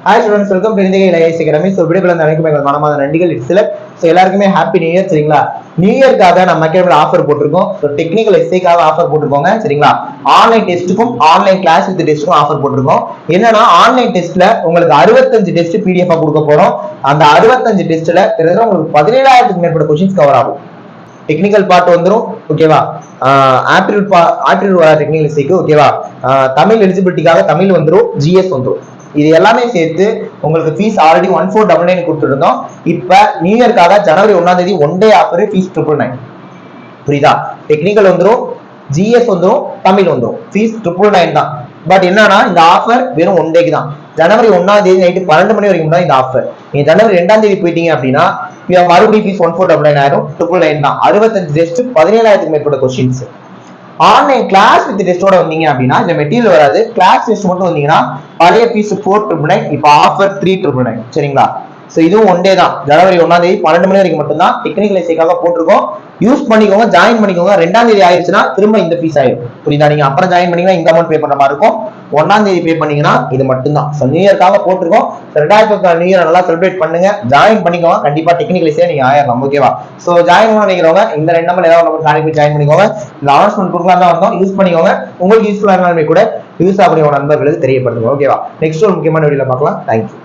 Hi students, welcome to இந்திய IAS academy. So வீடியோவில் அனைக்கும் எங்கள் மனமார்ந்த நன்றிகள். ஸோ எல்லாருக்குமே ஹாப்பி நியூ இயர். சரிங்களா? நியூ இயர்க்காக நம்ம அகாடமியில் ஆஃபர் போட்டிருக்கோம். ஸோ டெக்னிக்கல் எஸ்ஐக்காக ஆஃபர் போட்டிருக்கோங்க. சரிங்களா? ஆன்லைன் டெஸ்ட்டுக்கும் ஆன்லைன் கிளாஸ் வித் டெஸ்ட்டுக்கும் ஆஃபர் போட்டிருக்கோம். என்னன்னா ஆன்லைன் டெஸ்ட்ல உங்களுக்கு 65 டெஸ்ட் பிடிஎஃப் கொடுக்க போறோம். அந்த 65 டெஸ்ட்ல கிட்டத்தட்ட உங்களுக்கு 17,000க்கு மேற்பட்ட கொஸ்டின்ஸ் கவர் ஆகும். டெக்னிக்கல் பார்ட் வந்துடும். ஓகேவா? ஆப்டிடியூட் டெக்னிக்கல் எஸ்ஐக்கு. ஓகேவா? தமிழ் எலிஜிபிலிட்டிக்காக தமிழ் வந்துடும், ஜிஎஸ் வந்துடும். இது எல்லாமே சேர்த்து உங்களுக்கு ஃபீஸ் ஆல்ரெடி 1499 கொடுத்துருந்தோம். இப்ப நியூ இயர்க்காக ஜனவரி 1ஆம் தேதி ஒன் டே ஆஃபர் ஃபீஸ் 999. புரியுதா? டெக்னிக்கல் வந்துடும், ஜிஎஸ் வந்துடும், தமிழ் வந்துடும். ஃபீஸ் 999 தான். பட் என்னன்னா இந்த ஆஃபர் வெறும் ஒன் டேக்கு தான். ஜனவரி 1ஆம் தேதி நைட்டு 12 மணி வரைக்கும் தான் இந்த ஆஃபர். நீங்க ஜனவரி 2ஆம் தேதி போயிட்டீங்க அப்படின்னா மறுபடியும் ஃபீஸ் 1499 ஆயிரும். 999 தான். 65 டெஸ்ட், 17,000க்கு மேற்பட்ட கொஸ்டின்ஸ். ஆன்லைன் கிளாஸ் வித் டெஸ்டோட வந்தீங்க அப்படின்னா இந்த மெட்டீரியல் வராது. கிளாஸ் டெஸ்ட் மட்டும் வந்தீங்கன்னா பழைய ஃபீஸ் 499, இப்போ ஆஃபர் 399. சரிங்களா? ஸோ இதுவும் ஒன் டே தான். ஜனவரி 1ஆம் தேதி 12 மணி வரைக்கும் மட்டும் தான் டெக்னிக்கல் எஸ்ஐக்காக போட்டிருக்கோம். யூஸ் பண்ணிக்கோங்க, ஜாயின் பண்ணிக்கோங்க. 2ஆம் தேதி ஆயிடுச்சுன்னா திரும்ப இந்த ஃபீஸ் ஆயிடும். புரியுதா? நீங்க அப்புறம் ஜாயின் பண்ணீங்கன்னா இந்த அமௌண்ட் பே பண்ற மாதிரி இருக்கும். 1ஆம் தேதி பே பண்ணீங்கன்னா இது மட்டும் தான். ஸோ நியூ இயர்க்காக போட்டிருக்கோம். 2024 நியூ இயர் நல்லா செலிப்ரேட் பண்ணுங்க. ஜாயின் பண்ணிக்கோங்க. கண்டிப்பா டெக்னிக்கல் எஸ்ஐ நீங்க ஆயிரலாம். ஓகேவா? ஸோ ஜாயின் பண்ண நினைக்கிறவங்க இந்த 2 நம்பர் ஏதாவது நம்பர் கான்டாக்ட் பண்ணி ஜாயின் பண்ணிக்கோங்க. இந்த அனௌன்ஸ்மெண்ட் கொடுக்கலாம் தான் வந்தோம். யூஸ் பண்ணிக்கோங்க. உங்களுக்கு யூஸ்ஃபுல்லா இருந்தாலுமே கூட யூஸ் ஆகக்கூடிய நண்பர்களுக்கு தெரியப்படுத்துங்க. ஓகேவா? நெக்ஸ்ட் ஒரு முக்கியமான வீடியோல பார்க்கலாம். தேங்க்யூ.